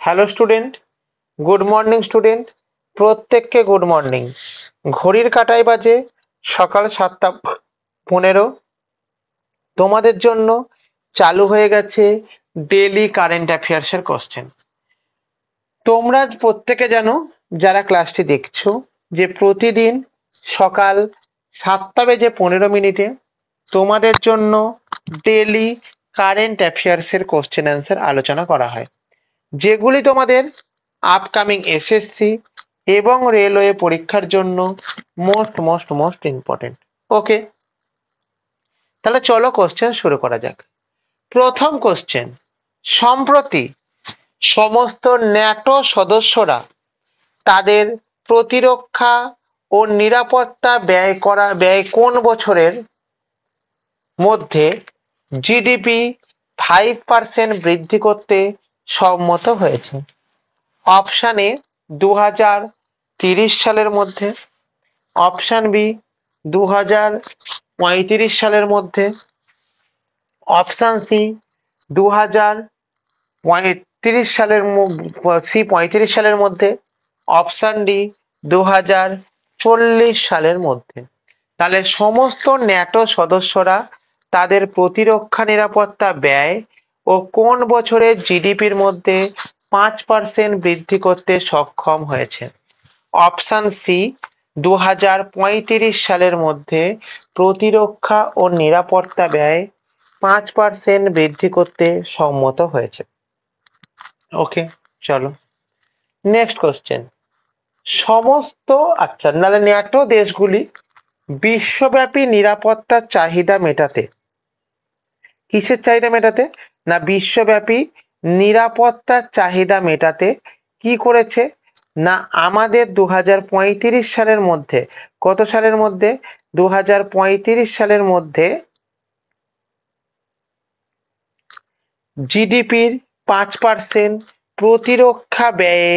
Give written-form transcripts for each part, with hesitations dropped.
Hello student, good morning student. প্রত্যেককে good morning. ঘড়ির কাঁটায় বাজে সকাল 7:15। তোমাদের জন্য চালু হয়ে গেছে ডেইলি কারেন্ট অ্যাফেয়ার্সের কোশ্চেন। তোমরা প্রত্যেকে জানো, যারা ক্লাসটি দেখছো, যে প্রতিদিন সকাল 7:15 তোমাদের জন্য ডেইলি কারেন্ট অ্যাফেয়ার্সের কোশ্চেন অ্যান্সার আলোচনা করা হয়, যেগুলি তোমাদের আপকামিং এসএসসি এবং রেলওয়ে পরীক্ষার জন্য মোস্ট ইম্পর্টেন্ট। ওকে, তাহলে চলো কোশ্চেন শুরু করা যাক। প্রথম কোশ্চেন, সম্প্রতি সমস্ত ন্যাটো সদস্যরা তাদের প্রতিরক্ষা ও নিরাপত্তা ব্যয় কোন বছরের মধ্যে জিডিপি 5% বৃদ্ধি করতে সম্মত হয়েছে? অপশন এ 2030 সালের মধ্যে, অপশন বি 2035 সালের মধ্যে, অপশন সি 2035 সালের মধ্যে, অপশন ডি 2040 সালের মধ্যে। তাহলে সমস্ত ন্যাটো সদস্যরা তাদের প্রতিরক্ষা নিরাপত্তা ব্যয় ও কোন বছরে জিডিপির মধ্যে 5% বৃদ্ধি করতে সক্ষম হয়েছে? অপশন সি 2035 সালের মধ্যে প্রতিরক্ষা ও নিরাপত্তা ব্যয় 5% বৃদ্ধি করতে সম্মত হয়েছে। ওকে, চলো নেক্সট কোশ্চেন। নাহলে ন্যাটো দেশগুলি বিশ্বব্যাপী নিরাপত্তার চাহিদা মেটাতে, কিসের চাহিদা মেটাতে? না, বিশ্বব্যাপী নিরাপত্তার চাহিদা মেটাতে কি করেছে? না, আমাদের 2035 সালের মধ্যে, কত সালের মধ্যে? 2035 সালের মধ্যে জিডিপির 5% প্রতিরক্ষা ব্যয়ে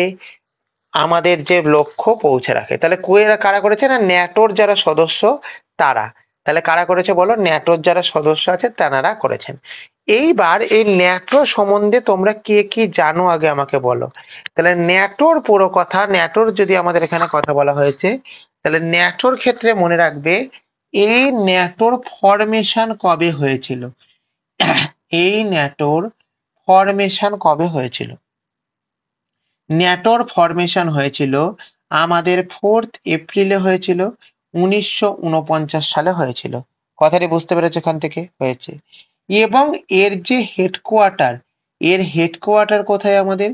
আমাদের যে লক্ষ্য পৌঁছে রাখে। তাহলে কারা করেছে? না, ন্যাটোর যারা সদস্য তারা। তাহলে কারা করেছে বলো? ন্যাটোর যারা সদস্য আছে তারা করেছেন। এইবার এই ন্যাটো সম্বন্ধে তোমরা কে কি জানো আগে আমাকে বলো। তাহলে ন্যাটোর পুরো কথা, ন্যাটোর যদি আমাদের এখানে কথা বলা হয়েছে, তাহলে ন্যাটোর ক্ষেত্রে মনে রাখবে এই ন্যাটোর ফরমেশন কবে হয়েছিল? এই ন্যাটোর ফরমেশন কবে হয়েছিল? ন্যাটোর ফরমেশন হয়েছিল আমাদের 4th এপ্রিলে হয়েছিল, 1949 সালে হয়েছিল। কথাটি বুঝতে পেরেছো? এখান থেকে হয়েছে। এবং এর যে হেডকোয়ার্টার, এর হেডকোয়ার্টার কোথায় আমাদের?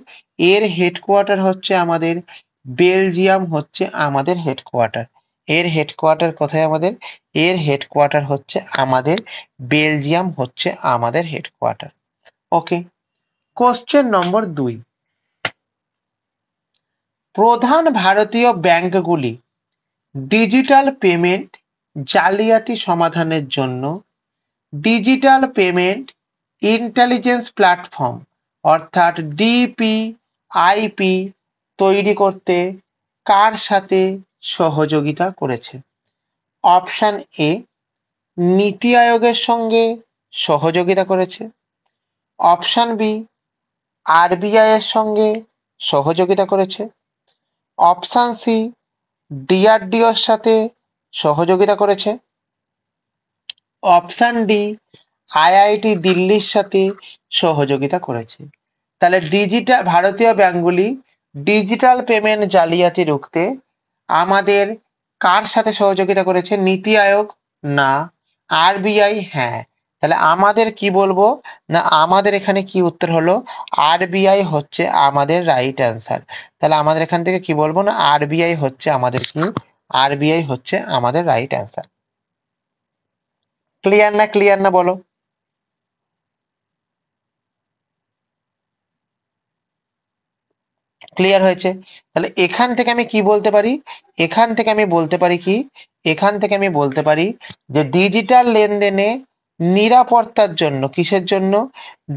এর হেডকোয়ার্টার হচ্ছে আমাদের বেলজিয়াম, হচ্ছে আমাদের হেডকোয়ার্টার। এর হেডকোয়ার্টার কোথায় আমাদের? এর হেডকোয়ার্টার হচ্ছে আমাদের বেলজিয়াম, হচ্ছে আমাদের হেডকোয়ার্টার। ওকে, কোশ্চেন নম্বর 2। প্রধান ভারতীয় ব্যাংকগুলি ডিজিটাল পেমেন্ট জালিয়াতি সমাধানের জন্য ডিজিটাল পেমেন্ট ইন্টেলিজেন্স প্ল্যাটফর্ম অর্থাৎ ডিপিআইপি তৈরি করতে কার সাথে সহযোগিতা করেছে? অপশন এ নীতি আয়োগের সঙ্গে সহযোগিতা করেছে, অপশন বি আরবিআই এর সঙ্গে সহযোগিতা করেছে, অপশন সি ডিআরডিওর সাথে সহযোগিতা করেছে, অপশন ডি আইআইটি দিল্লির সাথে সহযোগিতা করেছে। তাহলে ভারতীয় ব্যাংকগুলি ডিজিটাল পেমেন্ট জালিয়াতি রুখতে আমাদের কার সাথে সহযোগিতা করেছে? নীতি আয়োগ না, আরবিআই হ্যাঁ। তাহলে আমাদের কি বলবো? না, আমাদের এখানে কি উত্তর হলো? আরবিআই হচ্ছে আমাদের রাইট অ্যান্সার। তাহলে আমাদের এখান থেকে কি বলবো? না, আরবিআই হচ্ছে আমাদের কি? আরবিআই হচ্ছে আমাদের রাইট অ্যান্সার। ক্লিয়ার না? ক্লিয়ার না বলো? ক্লিয়ার হয়েছে? তাহলে এখান থেকে আমি কি বলতে পারি? এখান থেকে আমি বলতে পারি কি? এখান থেকে আমি বলতে পারি যে ডিজিটাল লেনদেনে নিরাপত্তার জন্য, কিসের জন্য?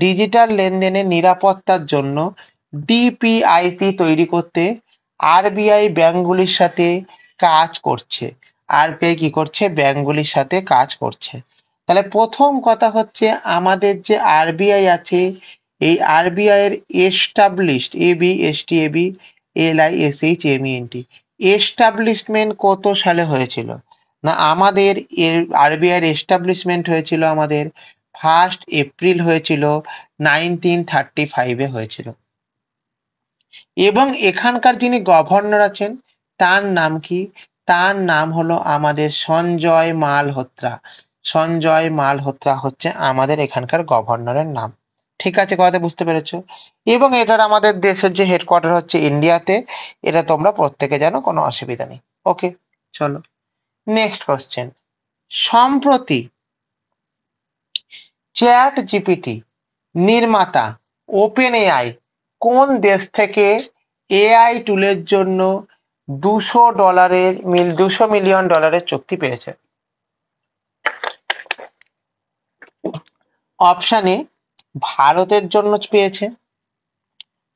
ডিজিটাল লেনদেনে নিরাপত্তার জন্য ডিপিআইপি তৈরি করতে আরবিআই ব্যাংকগুলির সাথে কাজ করছে। আরবিআই কি করছে? ব্যাংকগুলির সাথে কাজ করছে। তাহলে প্রথম কথা হচ্ছে আমাদের যে আরবিআই আছে, এই আরবিআই এর এস্টাবলিশড ABSTABLISHMENT এস্টাবলিশমেন্ট কত সালে হয়েছিল? না আমাদের আরবিআই এর এস্টাবলিশমেন্ট হয়েছিল আমাদের 1 এপ্রিল হয়েছিল 1935 হয়েছিল। এবং এখানকার যিনি গভর্নর আছেন তার নাম কি? তার নাম হলো আমাদের সঞ্জয় মালহোত্রা। সঞ্জয় মালহোত্রা হচ্ছে আমাদের এখানকার গভর্নরের নাম। ঠিক আছে, কথাটা বুঝতে পেরেছো? এবং এটার আমাদের দেশের যে হেডকোয়ার্টার হচ্ছে ইন্ডিয়াতে। এটা তোমরা প্রত্যেকে জানো, কোনো অসুবিধা নেই। ওকে, চলো নেক্সট কোশ্চেন। সম্প্রতি চ্যাট জিপিটি নির্মাতা ওপেন এআই কোন দেশ থেকে এআই টুলের জন্য $200 মিলিয়ন চুক্তি পেয়েছে? অপশন এ ভারতের জন্য পেয়েছে,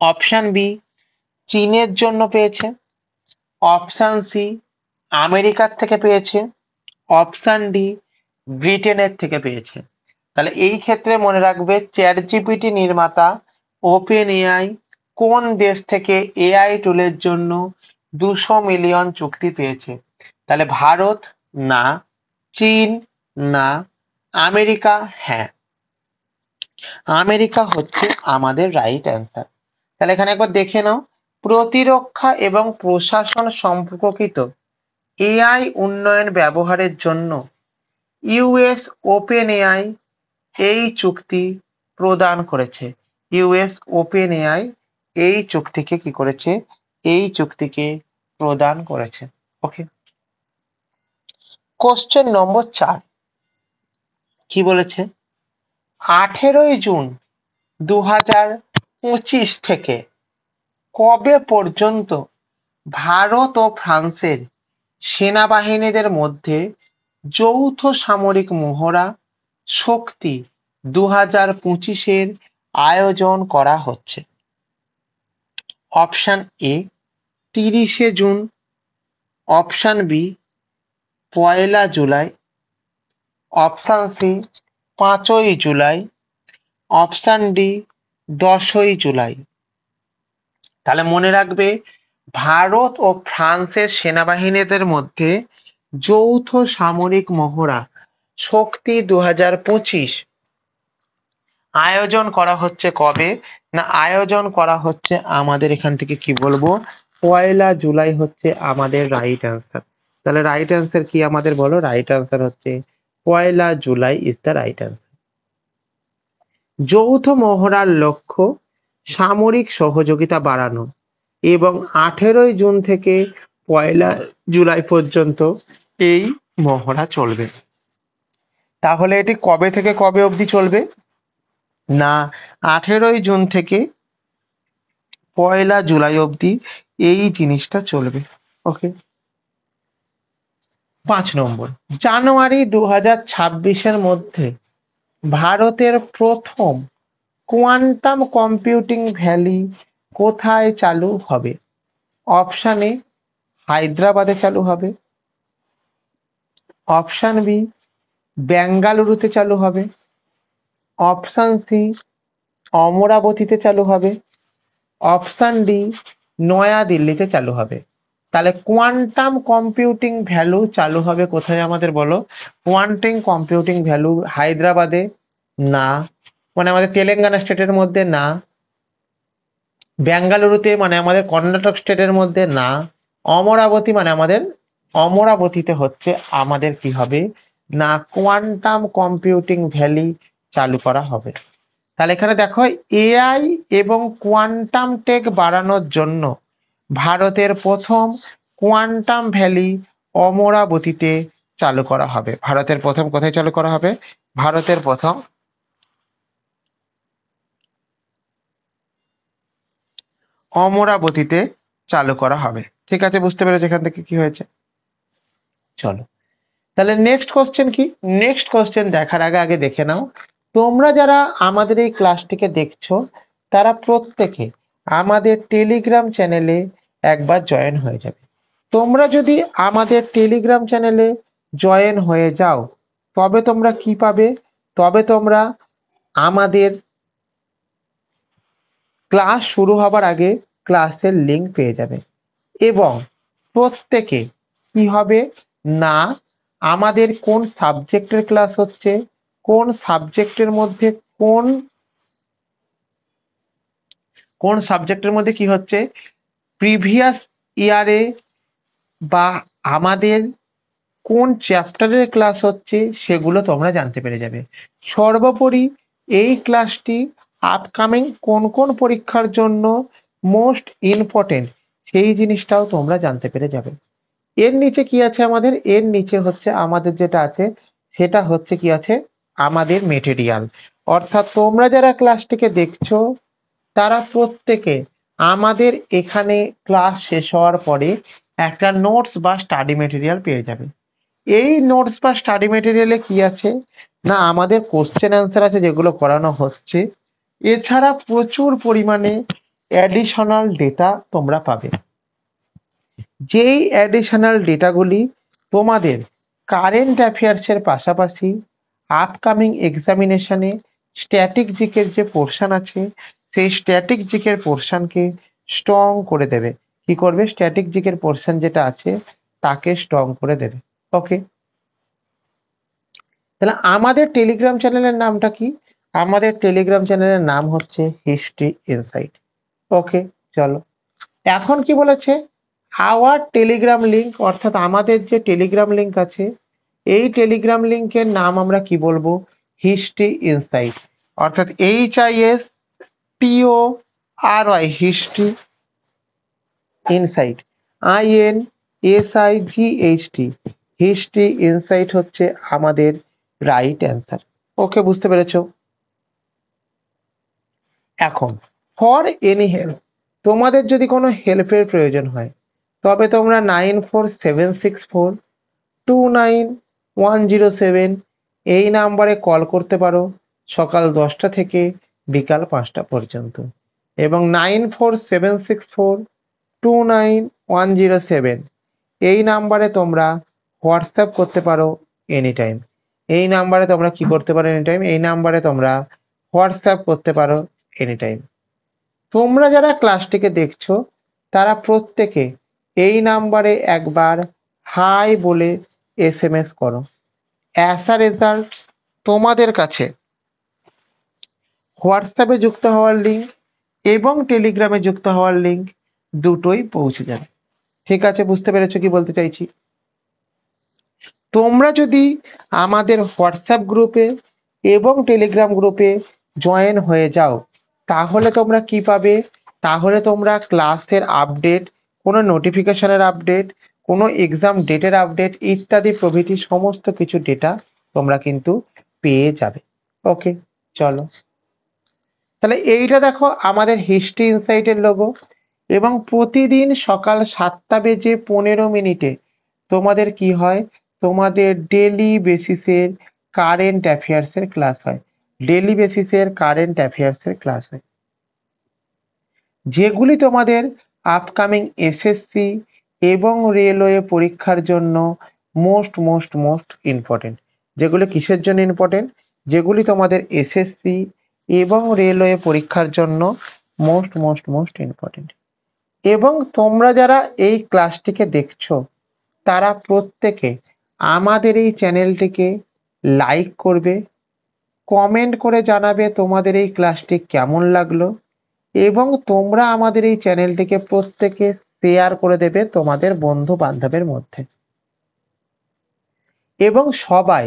অপশন বি চীনের জন্য পেয়েছে, অপশন সি আমেরিকার থেকে পেয়েছে, অপশন ডি ব্রিটেনের থেকে পেয়েছে। তাহলে এই ক্ষেত্রে মনে রাখবে চ্যাট জিপিটি নির্মাতা ওপেন এআই কোন দেশ থেকে এআই টুলের জন্য 200 মিলিয়ন চুক্তি পেয়েছে? তাহলে ভারত না, চীন না, আমেরিকা হ্যাঁ। আমেরিকা হচ্ছে আমাদের রাইট অ্যান্সার। তাহলে এখানে একবার দেখে নাও, প্রতিরক্ষা এবং প্রশাসন সম্পর্কিত এআই উন্নয়ন ব্যবহারের জন্য ইউএস ওপেন এআই এই চুক্তি প্রদান করেছে। ইউএস ওপেন এআই এই চুক্তিকে কি করেছে? এই চুক্তিকে প্রদান করেছে। ওকে, কোশ্চেন নম্বর 4 কি বলেছে? 18 জুন 2025 থেকে কবে পর্যন্ত ভারত ও ফ্রান্সের সেনাবাহিনীদের মধ্যে যৌথ সামরিক মহড়া শক্তি 2025 আয়োজন করা হচ্ছে? Option A 30 June, option B 1 July, option C 5 July, option D 10 July. তাহলে মনে রাখবে ভারত ও ফ্রান্সের সেনাবাহিনীদের মধ্যে যৌথ সামরিক মহড়া শক্তি 2025 আয়োজন করা হচ্ছে কবে? না আয়োজন করা হচ্ছে আমাদের এখান থেকে কি বলবো 1 জুলাই হচ্ছে আমাদের রাইট অ্যান্সার। তাহলে রাইট অ্যান্সার কি আমাদের বলো? রাইট অ্যান্সার হচ্ছে 1 July is the right answer. যৌথ মহড়ার লক্ষ্য সামরিক সহযোগিতা বাড়ানো এবং 18 জুন থেকে 1 জুলাই পর্যন্ত এই মহড়া চলবে। তাহলে এটি কবে থেকে কবে অবধি চলবে? না 18 জুন থেকে 1 জুলাই অবধি এই জিনিসটা চলবে। ওকে, 5 নম্বর, জানুয়ারি 2026 মধ্যে ভারতের প্রথম কোয়ান্টাম কম্পিউটিং ভ্যালি কোথায় চালু হবে? অপশন এ হায়দ্রাবাদে চালু হবে, অপশন বি বেঙ্গালুরুতে চালু হবে, অপশন সি অমরাবতীতে চালু হবে, অপশন ডি নয়াদিল্লিতে চালু হবে। তাহলে কোয়ান্টাম কম্পিউটিং ভ্যালু চালু হবে কোথায় আমাদের বলো? কোয়ান্টাম কম্পিউটিং ভ্যালু হায়দ্রাবাদে না, মানে আমাদের তেলেঙ্গানা স্টেটের মধ্যে না, বেঙ্গালুরুতে মানে আমাদের কর্ণাটক স্টেটের মধ্যে না, অমরাবতী মানে আমাদের অমরাবতীতে হচ্ছে আমাদের কি হবে? না কোয়ান্টাম কম্পিউটিং ভ্যালি চালু করা হবে। তাহলে এখানে দেখো এআই এবং কোয়ান্টাম টেক বাড়ানোর জন্য ভারতের প্রথম কোয়ান্টাম ভ্যালি অমরাবতীতে চালু করা হবে। ভারতের প্রথম কোথায় চালু করা হবে? ভারতের প্রথম অমরাবতীতে চালু করা হবে। ঠিক আছে, বুঝতে পেরেছো এখান থেকে কি হয়েছে? চলো তাহলে নেক্সট কোশ্চেন কি? নেক্সট কোশ্চেন দেখার আগে আগে দেখে নাও, তোমরা যারা আমাদের এই ক্লাসটিকে দেখছো তারা প্রত্যেকে আমাদের টেলিগ্রাম চ্যানেলে একবার জয়েন হয়ে যাবে। তোমরা যদি আমাদের টেলিগ্রাম চ্যানেলে জয়েন হয়ে যাও তবে তোমরা কি পাবে? তবে তোমরা আমাদের ক্লাস শুরু হবার আগে ক্লাসের লিঙ্ক পেয়ে যাবে। এবং প্রত্যেকে কি হবে না, আমাদের কোন সাবজেক্টের ক্লাস হচ্ছে, কোন সাবজেক্টের মধ্যে কোন সাবজেক্টের মধ্যে কি হচ্ছে, প্রিভিয়াস ইয়ারে বা আমাদের কোন চ্যাপ্টারের ক্লাস হচ্ছে সেগুলো তোমরা জানতে পেরে যাবে। সর্বোপরি এই ক্লাসটি আপকামিং কোন কোন পরীক্ষার জন্য মোস্ট ইম্পর্টেন্ট সেই জিনিসটাও তোমরা জানতে পেরে যাবে। এর নিচে কি আছে আমাদের, এর নিচে হচ্ছে আমাদের যেটা আছে সেটা হচ্ছে কি আছে আমাদের মেটেরিয়াল। অর্থাৎ তোমরা যারা ক্লাসটিকে দেখছো তারা প্রত্যেকে আমাদের এখানে ক্লাস শেষ হওয়ার পরে একটা নোটস বা স্টাডি মেটেরিয়াল পেয়ে যাবে। এই নোটস বা স্টাডি মেটেরিয়ালে কি আছে না, আমাদের কোশ্চেন অ্যান্সার আছে যেগুলো করানো হচ্ছে, এছাড়া প্রচুর পরিমাণে অ্যাডিশনাল ডেটা তোমরা পাবে। যেই অ্যাডিশনাল ডেটাগুলি তোমাদের কারেন্ট অ্যাফেয়ার্সের পাশাপাশি আপকামিং এক্সামিনেশনে স্ট্যাটিক জিকের যে পোর্শন আছে সেই স্ট্যাটিক জিকের পোর্শনকে স্ট্রং করে দেবে। কি করবে, স্ট্যাটিক জিকের পোর্শন যেটা আছে তাকে স্ট্রং করে দেবে। ওকে, তাহলে আমাদের টেলিগ্রাম চ্যানেলের নামটা কি, আমাদের টেলিগ্রাম চ্যানেলের নাম হচ্ছে হিস্ট্রি ইনসাইট। ওকে, চলো এখন কি বলেছে, আওয়ার টেলিগ্রাম লিঙ্ক, অর্থাৎ আমাদের যে টেলিগ্রাম লিঙ্ক আছে এই টেলিগ্রাম লিঙ্কের নাম আমরা কি বলবো, হিস্ট্রি ইনসাইট। অর্থাৎ HISTORY history insight, INSIGHT history insight হচ্ছে আমাদের রাইট অ্যান্সার। ওকে, বুঝতে পেরেছো? এখন ফর এনি হেল্প, তোমাদের যদি কোনো হেল্পের প্রয়োজন হয় তবে তোমরা 9476429107 এই নাম্বারে কল করতে পারো সকাল 10টা থেকে বিকাল 5টা পর্যন্ত, এবং 9476429107 এই নাম্বারে তোমরা হোয়াটসঅ্যাপ করতে পারো এনি টাইম। এই নাম্বারে তোমরা কি করতে পারো এনি টাইম, এই নাম্বারে তোমরা হোয়াটসঅ্যাপ করতে পারো এনি টাইম। তোমরা যারা ক্লাসটিকে দেখছো তারা প্রত্যেকে এই নাম্বারে একবার হাই বলে SMS করো। অ্যাজ আ রেজাল্ট তোমাদের কাছে হোয়াটসঅ্যাপে যুক্ত হওয়ার লিঙ্ক এবং টেলিগ্রামে যুক্ত হওয়ার লিঙ্ক দুটোই পৌঁছে যাবে। ঠিক আছে, বুঝতে পেরেছো কি বলতে চাইছি? তোমরা যদি আমাদের হোয়াটসঅ্যাপ গ্রুপে এবং টেলিগ্রাম গ্রুপে জয়েন হয়ে যাও তাহলে তোমরা কি পাবে, তাহলে তোমরা ক্লাসের আপডেট, কোনো নোটিফিকেশনের আপডেট, কোনো এক্সাম ডেটের আপডেট ইত্যাদি প্রভৃতি সমস্ত কিছু ডেটা তোমরা কিন্তু পেয়ে যাবে। ওকে, চলো তাহলে এইটা দেখো আমাদের হিস্ট্রি ইনসাইটের লোগো, এবং প্রতিদিন সকাল 7:15 তোমাদের কি হয়, তোমাদের ডেলি বেসিসের কারেন্ট অ্যাফেয়ার্সের ক্লাস হয়। ডেলি বেসিসের কারেন্ট অ্যাফেয়ার্সের ক্লাস হয় যেগুলি তোমাদের আপকামিং SSC এবং রেলওয়ে পরীক্ষার জন্য মোস্ট মোস্ট মোস্ট ইম্পর্টেন্ট। যেগুলি কিসের জন্য ইম্পর্টেন্ট, যেগুলি তোমাদের SSC এবং রেলওয়ে পরীক্ষার জন্য মোস্ট মোস্ট মোস্ট ইম্পর্টেন্ট। এবং তোমরা যারা এই ক্লাসটিকে দেখছো তারা প্রত্যেকে আমাদের এই চ্যানেলটিকে লাইক করবে, কমেন্ট করে জানাবে তোমাদের এই ক্লাসটি কেমন লাগলো, এবং তোমরা আমাদের এই চ্যানেলটিকে প্রত্যেকে শেয়ার করে দেবে তোমাদের বন্ধু বান্ধবের মধ্যে, এবং সবাই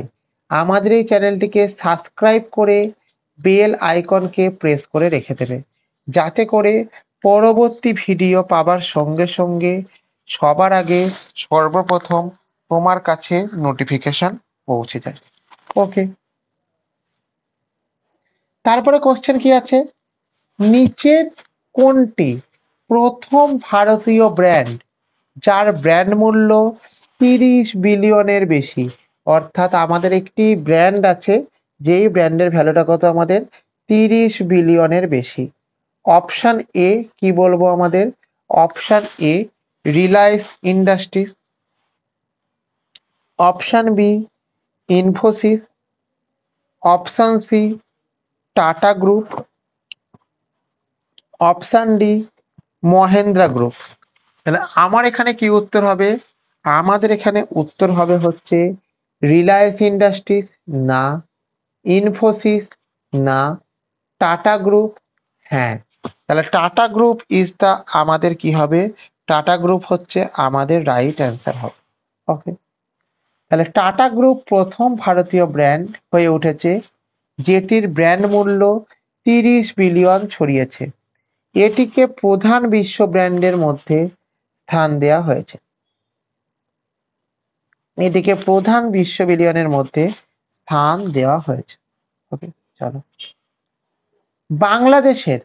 আমাদের এই চ্যানেলটিকে সাবস্ক্রাইব করে বেল আইকনকে প্রেস করে রেখে দেবে, যাতে করে পরবর্তী ভিডিও পাবার সঙ্গে সঙ্গে সবার আগে সর্বপ্রথম তোমার কাছে নোটিফিকেশন পৌঁছে যায়। ওকে, তারপরে কোশ্চেন কি আছে, নিচের কোনটি প্রথম ভারতীয় ব্র্যান্ড যার ব্র্যান্ড মূল্য 30 বিলিয়নের বেশি? অর্থাৎ আমাদের একটি ব্র্যান্ড আছে যেই ব্র্যান্ডের ভ্যালুটা কত আমাদের 30 বিলিয়নের বেশি। অপশন এ কি বলবো আমাদের, option A Reliance Industries, option B Infosys, option C Tata group, option D Mahindra group. তাহলে আমার এখানে কি উত্তর হবে? আমাদের এখানে উত্তর হবে হচ্ছে রিলায়েন্স ইন্ডাস্ট্রিজ না, ইনফোসিস না, টাটা গ্রুপ হ্যাঁ। তাহলে টাটা গ্রুপ ইজ দা আমাদের কি হবে? টাটা গ্রুপ হচ্ছে আমাদের রাইট অ্যান্সার হবে। ওকে, তাহলে টাটা গ্রুপ প্রথম ভারতীয় ব্র্যান্ড হয়ে উঠেছে যেটির ব্র্যান্ড মূল্য 30 বিলিয়ন ছড়িয়েছে। এটিকে প্রধান বিশ্ব ব্র্যান্ডের মধ্যে স্থান দেওয়া হয়েছে। এটিকে প্রধান বিশ্ব বিলিয়নের মধ্যে স্থান দেওয়া হয়েছে। ওকে, চলো। বাংলাদেশের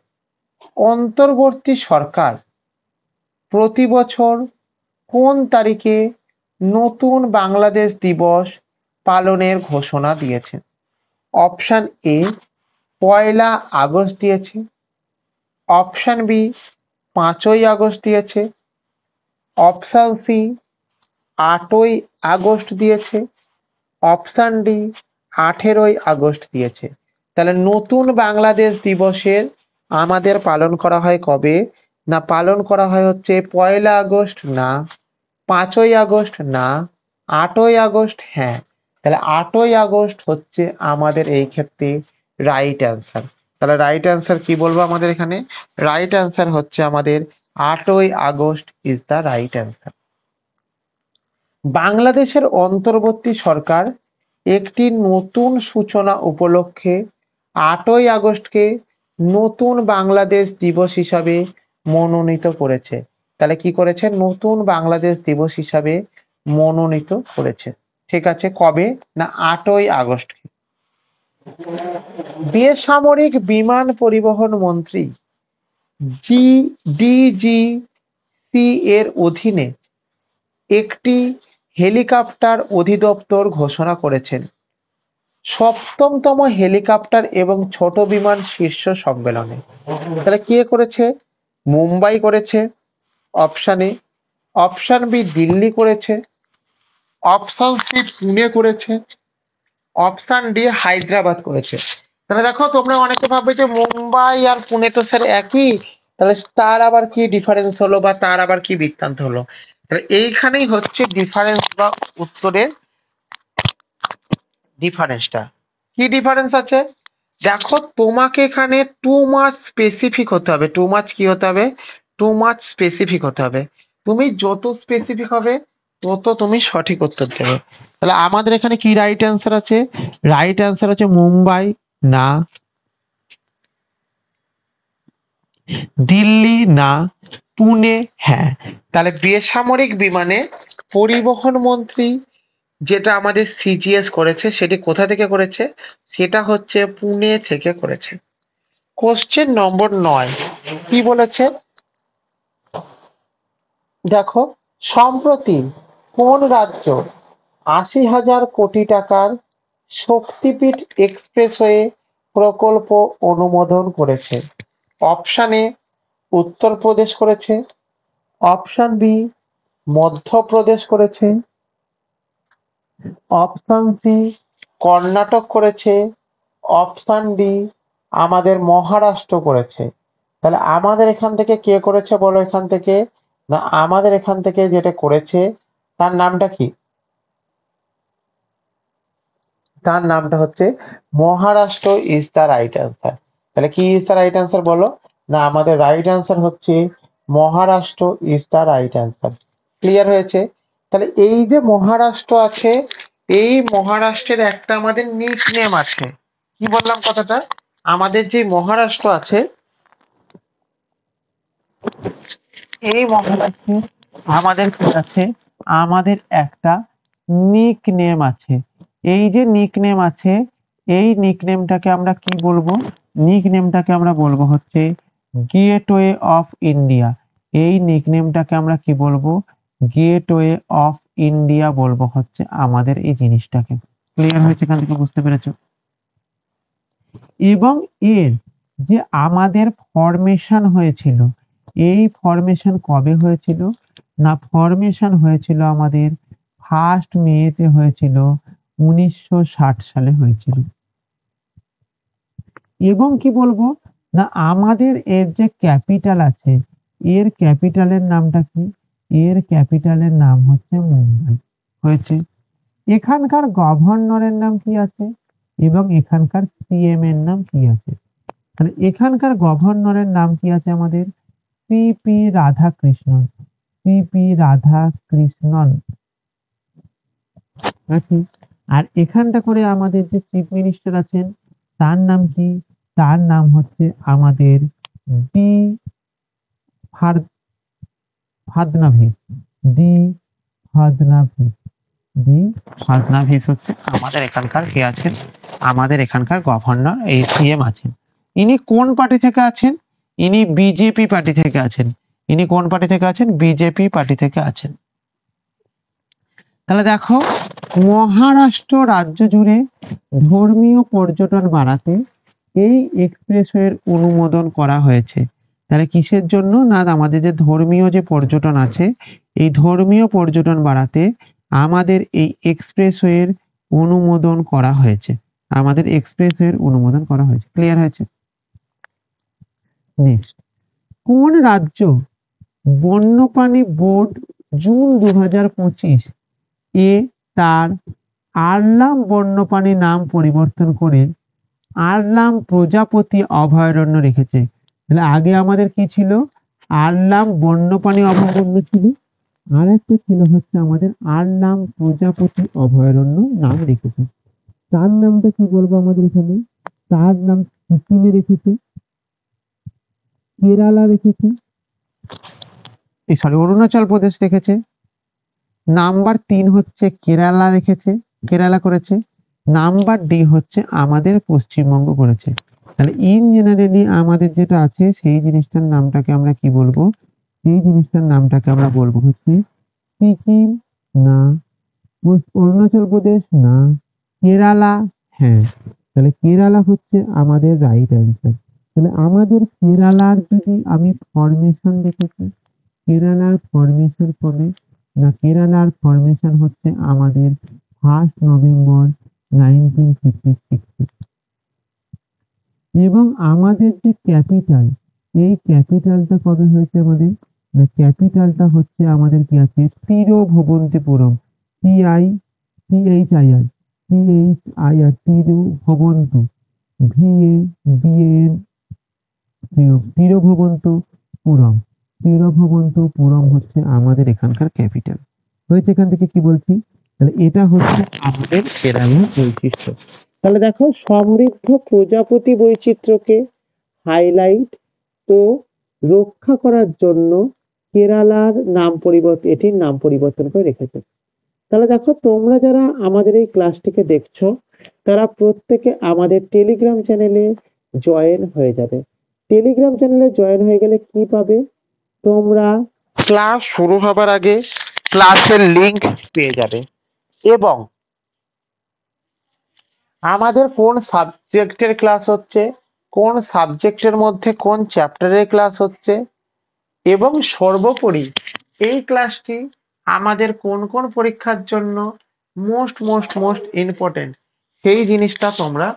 অন্তর্বর্তী সরকার প্রতি বছর কোন তারিখে নতুন বাংলাদেশ দিবস পালনের ঘোষণা দিয়েছে? অপশন এ 1 আগস্ট দিয়েছে, অপশন বি 5 আগস্ট দিয়েছে, অপশন সি 8 আগস্ট দিয়েছে, অপশন ডি 18 আগস্ট দিয়েছে। তাহলে নতুন বাংলাদেশ দিবসের আমাদের পালন করা হয় কবে? না পালন করা হয় হচ্ছে 1 আগস্ট না, 5 আগস্ট না, 8 আগস্ট হ্যাঁ। তাহলে 8 আগস্ট হচ্ছে আমাদের এই ক্ষেত্রে রাইট অ্যান্সার। তাহলে রাইট অ্যান্সার কি বলবো আমাদের এখানে? রাইট অ্যান্সার হচ্ছে আমাদের 8 August is the right answer. বাংলাদেশের অন্তর্বর্তী সরকার একটি নতুন সূচনা উপলক্ষে 8 আগস্টকে নতুন বাংলাদেশ দিবস হিসাবে মনোনীত করেছে। তাহলে কি করেছে? নতুন বাংলাদেশ দিবস হিসাবে মনোনীত করেছে। ঠিক আছে, কবে? না 8 আগস্ট। বেসামরিক বিমান পরিবহন মন্ত্রী ডিজিসি এর অধীনে একটি হেলিকপ্টার অধিদপ্তর ঘোষণা করেছেন 7তম হেলিকপ্টার এবং ছোট বিমান শীর্ষ সম্মেলনে। তাহলে কে করেছে? মুম্বাই করেছে option A, option B Delhi করেছে, অপশন সি পুনে করেছে, অপশন ডি হায়দ্রাবাদ করেছে। তাহলে দেখো তোমরা অনেকে ভাববে যে মুম্বাই আর পুনে তো স্যার একই, তাহলে তার আবার কি ডিফারেন্স হলো বা তার আবার কি বৃত্তান্ত হলো? তাহলে এইখানেই হচ্ছে ডিফারেন্স বা উত্তরের ডিফারেন্সটা। কি ডিফারেন্স আছে? দেখো তোমাকে এখানে টু মাচ স্পেসিফিক হতে হবে। টু মাচ কি হতে হবে? টু মাচ স্পেসিফিক হতে হবে। তুমি যত স্পেসিফিক হবে তত তুমি সঠিক উত্তর দেবে। তাহলে আমাদের এখানে কি রাইট অ্যান্সার আছে? রাইট অ্যান্সার হচ্ছে মুম্বাই না, দিল্লি না, পুনে হ্যাঁ। তাহলে বেসামরিক বিমানে পরিবহন মন্ত্রী যেটা আমাদের সিজিএস করেছে সেটি কোথা থেকে করেছে? সেটা হচ্ছে পুনে থেকে করেছে। কোশ্চেন নম্বর 9 কি বলেছে? দেখো, সম্প্রতি কোন রাজ্য 80,000 কোটি টাকার শক্তিপীঠ এক্সপ্রেসওয়ে প্রকল্প অনুমোদন করেছে? অপশন এ উত্তরপ্রদেশ করেছে, অপশন বি মধ্যপ্রদেশ করেছে, অপশন সি কর্ণাটক করেছে, অপশন ডি আমাদের মহারাষ্ট্র করেছে। তাহলে আমাদের এখান থেকে কে করেছে বলো এখান থেকে? না আমাদের এখান থেকে যেটা করেছে তার নামটা কি? তার নামটা হচ্ছে Maharashtra is the right answer. তাহলে কি ইজ দ্য রাইট অ্যান্সার বলো? না আমাদের রাইট অ্যান্সার হচ্ছে Maharashtra is the right answer. Clear হয়েছে? তাহলে এই যে মহারাষ্ট্র আছে, এই মহারাষ্ট্রের একটা আমাদের নিক নেম আছে। কি বললাম কথাটা? আমাদের যে মহারাষ্ট্র আছে, এই মহারাষ্ট্রে আমাদের কি আছে? আমাদের একটা নিক নেম আছে। এই যে নিক নেম আছে, এই নিক নেমটাকে আমরা কি বলবো? নিক নেমটাকে আমরা বলবো হচ্ছে গেটওয়ে অফ ইন্ডিয়া। এই নিক নেমটাকে আমরা কি বলবো? গেটওয়ে অফ ইন্ডিয়া বলবো হচ্ছে আমাদের এই জিনিসটাকে। ক্লিয়ার হয়েছে? এখান থেকে বুঝতে পেরেছো? এবং এর যে আমাদের ফরমেশন হয়েছিল, এই ফরমেশন কবে হয়েছিল? না ফরমেশন হয়েছিল আমাদের 1 মে হয়েছিল, 1960 সালে হয়েছিল। এবং কি বলবো? না আমাদের এর যে ক্যাপিটাল আছে, এর ক্যাপিটালের নামটা কি? এর ক্যাপিটালের নাম হচ্ছে মুম্বাই। হয়েছে। এখানকার গভর্নরের নাম কি আছে এবং এখানকার সিএম এর নাম কি আছে? তাহলে এখানকার গভর্নরের নাম কি আছে আমাদের? সিপি রাধাকৃষ্ণন। সিপি রাধাকৃষ্ণন আছে। আর এখানটা করে আমাদের যে চিফ মিনিস্টার আছেন তার নাম কি? তার নাম হচ্ছে আমাদের ডি ফাডনাভিস। ডি ফাডনাভিস। ডি ফাডনাভিস হচ্ছে আমাদের এখানকার কে আছেন? আমাদের এখানকার গভর্নর, এই সিএম আছেন। ইনি কোন পার্টি থেকে আছেন? ইনি বিজেপি পার্টি থেকে আছেন। ইনি কোন পার্টি থেকে আছেন? বিজেপি পার্টি থেকে আছেন। তাহলে দেখো, মহারাষ্ট্র রাজ্য জুড়ে ধর্মীয় পর্যটন বাড়াতে এই এক্সপ্রেসওয়ের অনুমোদন করা হয়েছে। তাহলে কিসের জন্য? না আমাদের যে ধর্মীয় যে পর্যটন আছে, এই ধর্মীয় পর্যটন বাড়াতে আমাদের এই এক্সপ্রেসওয়ের অনুমোদন করা হয়েছে। আমাদের এক্সপ্রেসওয়ের অনুমোদন করা হয়েছে। ক্লিয়ার হয়েছে? নেক্সট, কোন রাজ্য বন্যপ্রাণী বোর্ড জুন 2025 এ তার আরলাম বন্যপ্রাণী নাম পরিবর্তন করে আরলাম প্রজাপতি অভয়ারণ্য রেখেছে? তাহলে আগে আমাদের কি ছিল? আরলাম বন্যপ্রাণী অভয়ারণ্য ছিল, আর একটা ছিল হচ্ছে আমাদের আরলাম প্রজাপতি অভয়ারণ্য নাম রেখেছে। তার নামটা কি বলবো আমাদের এখানে? তার নাম সিকিমে রেখেছে, কেরালা রেখেছে, সরি অরুণাচল প্রদেশ রেখেছে। নাম্বার 3 হচ্ছে কেরালা রেখেছে, কেরালা করেছে। নাম্বার ডি হচ্ছে আমাদের পশ্চিমবঙ্গ করেছে। তাহলে ইন জেনারেলি আমাদের যেটা আছে সেই জিনিসটার নামটাকে আমরা কি বলবো? সেই জিনিসটার নামটাকে আমরা বলবো হচ্ছে সিকিম না, অরুণাচল প্রদেশ না, কেরালা হ্যাঁ। তাহলে কেরালা হচ্ছে আমাদের রাইট অ্যান্সার। তাহলে আমাদের কেরালার যদি আমি ফরমেশন দেখেছি, কেরালার ফরমেশন কবে? না কেরালার ফরমেশন হচ্ছে আমাদের 1 নভেম্বর 1956। এবং আমাদের যে ক্যাপিটাল, এই ক্যাপিটালটা কবে হয়েছে আমাদের? না ক্যাপিটালটা হচ্ছে আমাদের কি আছে? তিরুভবন্তিপুরম। TICHIR, THIR, তিরুভবন্তু, VABAN, তিরুভবন্তপুরম। তিরুভবন্তপুরম হচ্ছে আমাদের এখানকার ক্যাপিটাল। হয়েছে। এখান থেকে কি বলছি? তাহলে এটা হচ্ছে আমাদের কেরালার বৈশিষ্ট্য। তাহলে দেখো, সমৃদ্ধ প্রজাপতি বৈচিত্র্যকে হাইলাইট ও রক্ষা করার জন্য কেরালার নাম পরিবর্তন, এটির নাম পরিবর্তন করে রেখেছে। তাহলে দেখো, তোমরা যারা আমাদের এই ক্লাসটিকে দেখছো তারা প্রত্যেকে আমাদের টেলিগ্রাম চ্যানেলে জয়েন হয়ে যাবে। টেলিগ্রাম চ্যানেলে জয়েন হয়ে গেলে কি পাবে? তোমরা ক্লাস শুরু হবার আগে ক্লাসের লিংক পেয়ে যাবে এবং আমাদের কোন সাবজেক্টের ক্লাস হচ্ছে, কোন সাবজেক্টের মধ্যে কোন চ্যাপ্টারের ক্লাস হচ্ছে এবং সর্বোপরি এই ক্লাসটি আমাদের কোন কোন পরীক্ষার জন্য মোস্ট মোস্ট মোস্ট ইম্পর্টেন্ট সেই জিনিসটা তোমরা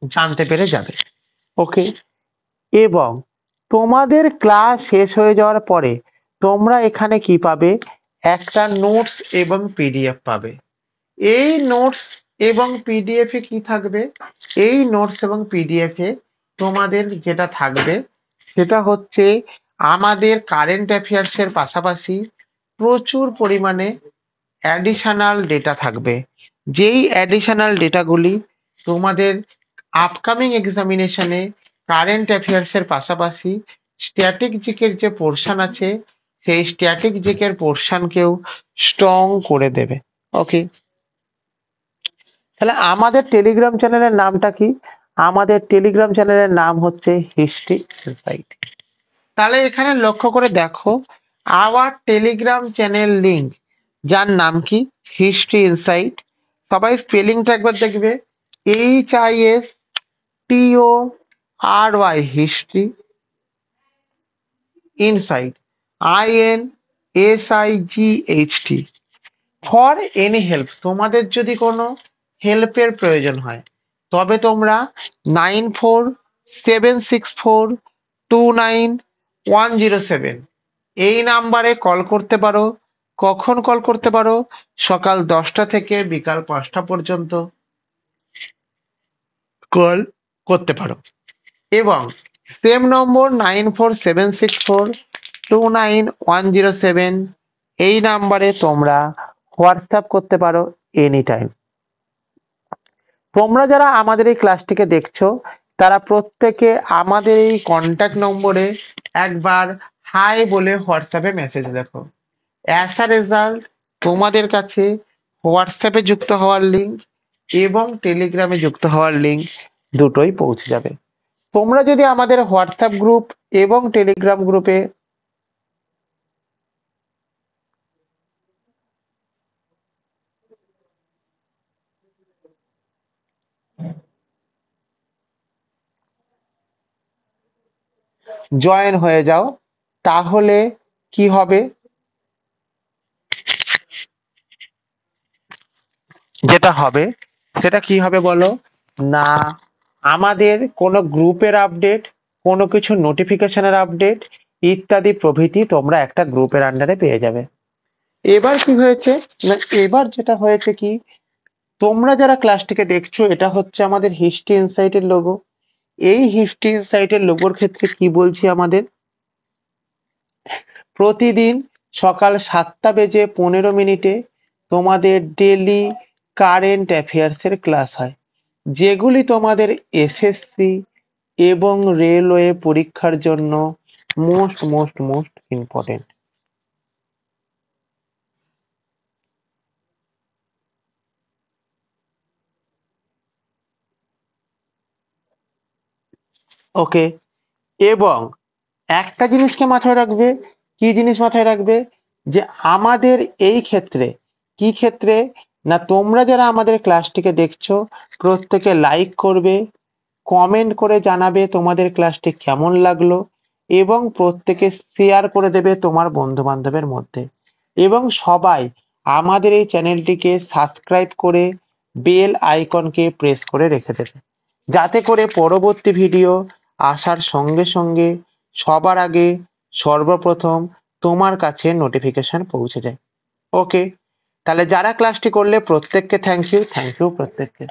জানতে পেরে যাবে। ওকে। এবং তোমাদের ক্লাস শেষ হয়ে যাওয়ার পরে তোমরা এখানে কি পাবে? একটা নোটস এবং পিডিএফ পাবে। এই নোটস এবং পিডিএফ এ কি থাকবে? এই নোটস এবং পিডিএফ এ তোমাদের যেটা থাকবে সেটা হচ্ছে আমাদের কারেন্ট অ্যাফেয়ার্স এর পাশাপাশি প্রচুর পরিমাণে অ্যাডিশনাল ডেটা থাকবে। যেই অ্যাডিশনাল ডেটাগুলি তোমাদের আপকামিং এক্সামিনেশনে কারেন্ট অ্যাফেয়ার্স এর পাশাপাশি স্ট্যাটিক জিকের যে পোর্শন আছে সেই স্ট্যাটিক জিকের পোর্শনকেও স্ট্রং করে দেবে। ওকে। তাহলে আমাদের টেলিগ্রাম চ্যানেলের নামটা কি? আমাদের টেলিগ্রাম চ্যানেলের নাম হচ্ছে হিস্ট্রি ইনসাইট। তাহলে এখানে লক্ষ্য করে দেখো, আওয়ার টেলিগ্রাম চ্যানেল লিংক, যার নাম কি? History insight. সবাই স্পেলিংটা একবার দেখবে, HISTORY history, insight INSIGHT। For any help, তোমাদের যদি কোনো হেল্পের প্রয়োজন হয় তবে তোমরা 76429 107 এই নাম্বারে কল করতে পারো। কখন কল করতে পারো? সকাল 10টা থেকে বিকাল 5টা পর্যন্ত কল করতে পারো। এবং সেম নম্বর 9476429107 এই নাম্বারে তোমরা হোয়াটসঅ্যাপ করতে পারো এনি টাইম। তোমরা যারা আমাদের এই ক্লাসটিকে দেখছো তারা প্রত্যেকে আমাদের এই কন্ট্যাক্ট নম্বরে একবার হাই বলে হোয়াটসঅ্যাপে মেসেজ লেখো। অ্যাজ আ রেজাল্ট তোমাদের কাছে হোয়াটসঅ্যাপে যুক্ত হওয়ার লিঙ্ক এবং টেলিগ্রামে যুক্ত হওয়ার লিঙ্ক দুটোই পৌঁছে যাবে। তোমরা যদি আমাদের হোয়াটসঅ্যাপ গ্রুপ এবং টেলিগ্রাম গ্রুপে জয়েন হয়ে যাও তাহলে কি হবে, যেটা হবে সেটা কি হবে বলো না, আমাদের কোনো গ্রুপের আপডেট, কোনো কিছু নোটিফিকেশনের আপডেট ইত্যাদি প্রভৃতি তোমরা একটা গ্রুপের আন্ডারে পেয়ে যাবে। এবার কি হয়েছে না, এবার যেটা হয়েছে কি, তোমরা যারা ক্লাসটিকে দেখছো এটা হচ্ছে আমাদের হিস্ট্রি ইনসাইটের লোগো। এই হিস্ট্রি ইনসাইটের লোগোর ক্ষেত্রে কি বলছি, আমাদের প্রতিদিন সকাল 7:15 তোমাদের ডেলি কারেন্ট অ্যাফেয়ার্সের ক্লাস হয়, যেগুলি তোমাদের এসএসসি এবং রেলওয়ে পরীক্ষার জন্য মোস্ট মোস্ট মোস্ট ইম্পর্টেন্ট। ওকে, এবং একটা জিনিসকে মাথায় রাখবে, কি জিনিস মাথায় রাখবে, যে আমাদের এই ক্ষেত্রে কি ক্ষেত্রে না, তোমরা যারা আমাদের ক্লাসটিকে দেখছো প্রত্যেকে লাইক করবে, কমেন্ট করে জানাবে তোমাদের ক্লাসটি কেমন লাগলো এবং প্রত্যেকে শেয়ার করে দেবে তোমার বন্ধু বান্ধবের মধ্যে, এবং সবাই আমাদের এই চ্যানেলটিকে সাবস্ক্রাইব করে বেল আইকনকে প্রেস করে রেখে দেবে, যাতে করে পরবর্তী ভিডিও আসার সঙ্গে সঙ্গে সবার আগে সর্বপ্রথম তোমার কাছে নোটিফিকেশন পৌঁছে যায়। ওকে, তাহলে যারা ক্লাসটি করলে প্রত্যেককে থ্যাংক ইউ প্রত্যেককে।